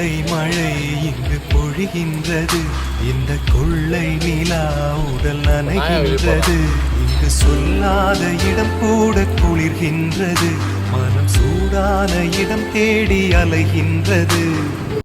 கொள்ளை மழை இங்கு பொழிகின்றது, இந்த கொள்ளை நிலா உடல் நனைகின்றது. இங்கு சொல்லாத இடம் கூட குளிர்கின்றது, மனம் சூடான இடம் தேடி அலைகின்றது.